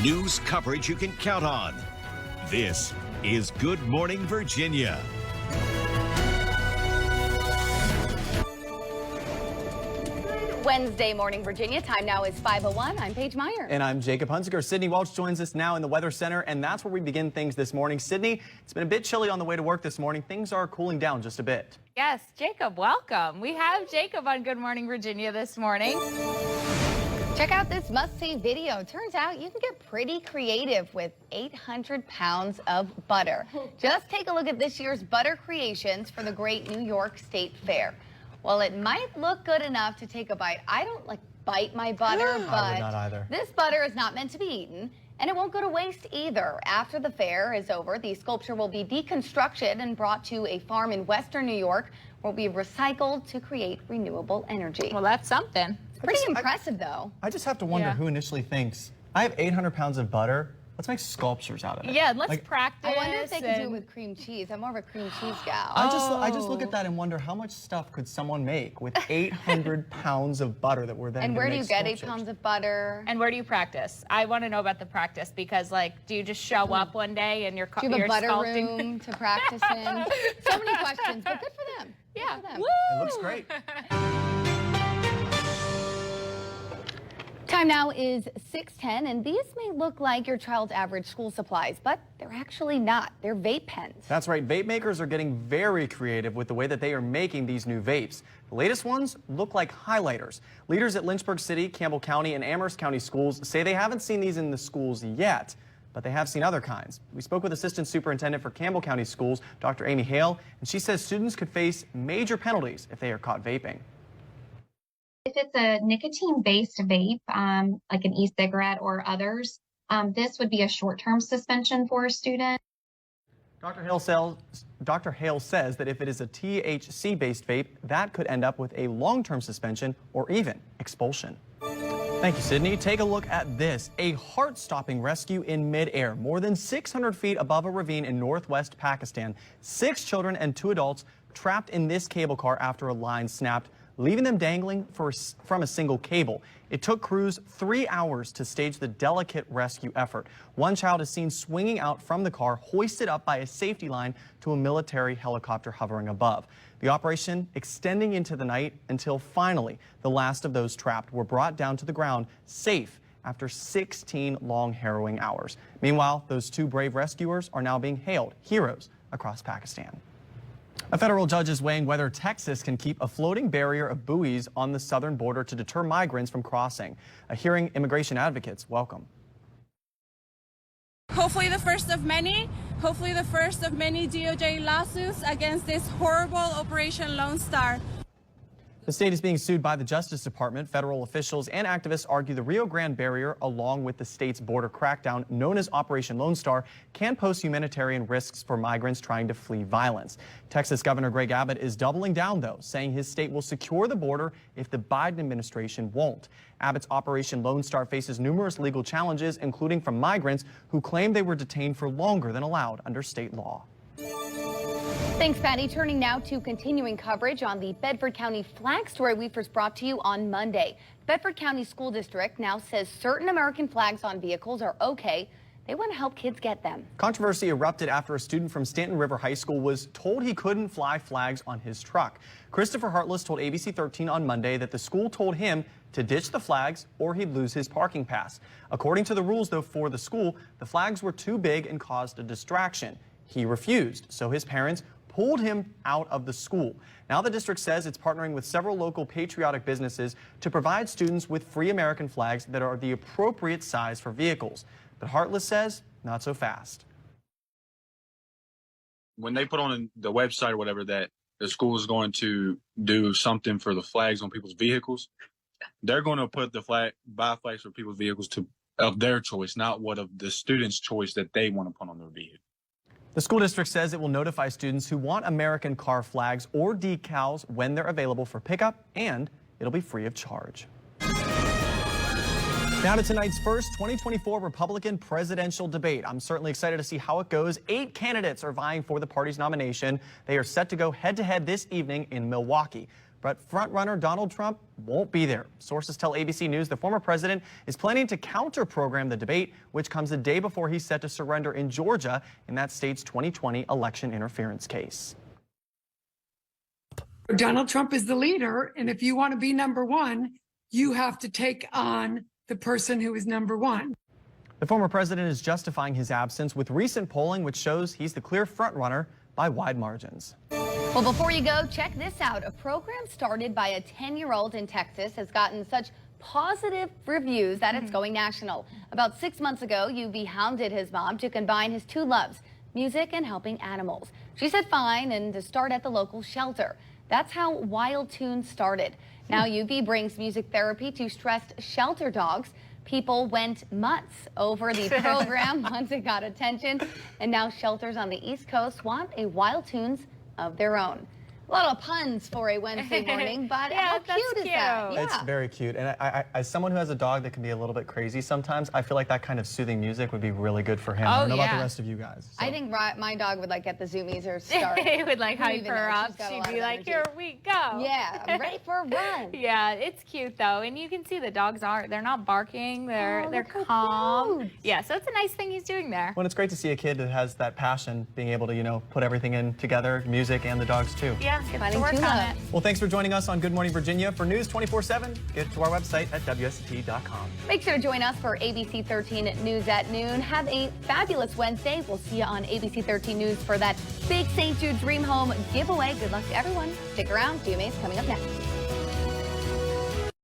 News coverage you can count on. This is Good Morning Virginia. Wednesday morning, Virginia. Time now is 5:01. I'm Paige Meyer. And I'm Jacob Hunziker. Sydney Welch joins us now in the Weather Center, and that's where we begin things this morning. Sydney, it's been a bit chilly on the way to work this morning. Things are cooling down just a bit. Yes, Jacob, welcome. We have Jacob on Good Morning Virginia this morning. Check out this must-see video. Turns out you can get pretty creative with 800 pounds of butter. Just take a look at this year's butter creations for the Great New York State Fair. Well, it might look good enough to take a bite. I don't bite my butter, but not either. This butter is not meant to be eaten, and it won't go to waste either. After the fair is over, the sculpture will be deconstructed and brought to a farm in western New York, where it will be recycled to create renewable energy. Well, that's something. It's pretty impressive, though. I just have to wonder who initially thinks, I have 800 pounds of butter. Let's make sculptures out of it. Yeah, let's practice. I wonder if they could do it with cream cheese. I'm more of a cream cheese gal. I just look at that and wonder how much stuff could someone make with 800 pounds of butter that we're then And where do make you get sculptures. 8 pounds of butter? And where do you practice? I want to know about the practice because, do you just show up one day and you're Do you have a butter sculpting? room to practice in? So many questions, but good for them. Yeah. Good for them. It looks great. Time now is 6:10, and these may look like your child's average school supplies, but they're actually not. They're vape pens. That's right. Vape makers are getting very creative with the way that they are making these new vapes. The latest ones look like highlighters. Leaders at Lynchburg City, Campbell County, and Amherst County schools say they haven't seen these in the schools yet, but they have seen other kinds. We spoke with Assistant Superintendent for Campbell County Schools, Dr. Amy Hale, and she says students could face major penalties if they are caught vaping. If it's a nicotine-based vape, like an e-cigarette or others, this would be a short-term suspension for a student. Dr. Hale says that if it is a THC-based vape, that could end up with a long-term suspension or even expulsion. Thank you, Sydney. Take a look at this. A heart-stopping rescue in midair, more than 600 feet above a ravine in northwest Pakistan. 6 children and 2 adults trapped in this cable car after a line snapped, leaving them dangling from a single cable. It took crews 3 hours to stage the delicate rescue effort. One child is seen swinging out from the car, hoisted up by a safety line to a military helicopter hovering above. The operation extending into the night until finally the last of those trapped were brought down to the ground safe after 16 long, harrowing hours. Meanwhile, those 2 brave rescuers are now being hailed heroes across Pakistan. A federal judge is weighing whether Texas can keep a floating barrier of buoys on the southern border to deter migrants from crossing. A hearing immigration advocates welcome. Hopefully the first of many DOJ lawsuits against this horrible Operation Lone Star. The state is being sued by the Justice Department. Federal officials and activists argue the Rio Grande barrier, along with the state's border crackdown known as Operation Lone Star, can pose humanitarian risks for migrants trying to flee violence. Texas Governor Greg Abbott is doubling down, though, saying his state will secure the border if the Biden administration won't. Abbott's Operation Lone Star faces numerous legal challenges, including from migrants who claim they were detained for longer than allowed under state law. Thanks, Patty. Turning now to continuing coverage on the Bedford County flag story we first brought to you on Monday. Bedford County School District now says certain American flags on vehicles are okay. They want to help kids get them. Controversy erupted after a student from Stanton River High School was told he couldn't fly flags on his truck. Christopher Hartless told ABC-13 on Monday that the school told him to ditch the flags or he'd lose his parking pass. According to the rules, though, for the school, the flags were too big and caused a distraction. He refused, so his parents pulled him out of the school. Now the district says it's partnering with several local patriotic businesses to provide students with free American flags that are the appropriate size for vehicles. But Hartless says not so fast. When they put on the website or whatever that the school is going to do something for the flags on people's vehicles, they're going to put buy flags for people's vehicles of their choice, not what of the student's choice that they want to put on their vehicle. The school district says it will notify students who want American car flags or decals when they're available for pickup, and it'll be free of charge. Now to tonight's first 2024 Republican presidential debate. I'm certainly excited to see how it goes. 8 candidates are vying for the party's nomination. They are set to go head-to-head this evening in Milwaukee. but frontrunner Donald Trump won't be there. Sources tell ABC News the former president is planning to counter-program the debate, which comes a day before he's set to surrender in Georgia in that state's 2020 election interference case. Donald Trump is the leader, and if you want to be number one, you have to take on the person who is number one. The former president is justifying his absence with recent polling, which shows he's the clear frontrunner by wide margins. Well, before you go, check this out. A program started by a 10-year-old in Texas has gotten such positive reviews that it's going national. About 6 months ago, UV hounded his mom to combine his two loves, music and helping animals. She said fine and to start at the local shelter. That's how Wild Tunes started. Now UV brings music therapy to stressed shelter dogs. People went months over the program once it got attention, and now shelters on the East Coast want a Wild Tunes of their own. A lot of puns for a Wednesday morning, but Yeah, how that's cute is that? cute. It's very cute. And I, as someone who has a dog that can be a little bit crazy sometimes, I feel like that kind of soothing music would be really good for him. I don't know about the rest of you guys. So. I think my dog would like get the zoomies or start. It would like I don't hype even her know. up. She's got a She'd lot be of like, energy. here we go. Yeah, I'm ready for a run. Yeah, it's cute though, and you can see the dogs they're not barking, they're look how calm. cute. Yeah, so it's a nice thing he's doing there. Well, it's great to see a kid that has that passion, being able to, you know, put everything in together, music and the dogs too. Yeah, get to Finding work true on love. it. Well, thanks for joining us on Good Morning Virginia. For News 24/7, get to our website at WSET-TV.com. Make sure to join us for ABC-13 News at noon. Have a fabulous Wednesday. We'll see you on ABC-13 News for that big St. Jude Dream Home giveaway. Good luck to everyone. Stick around. GMA's coming up next.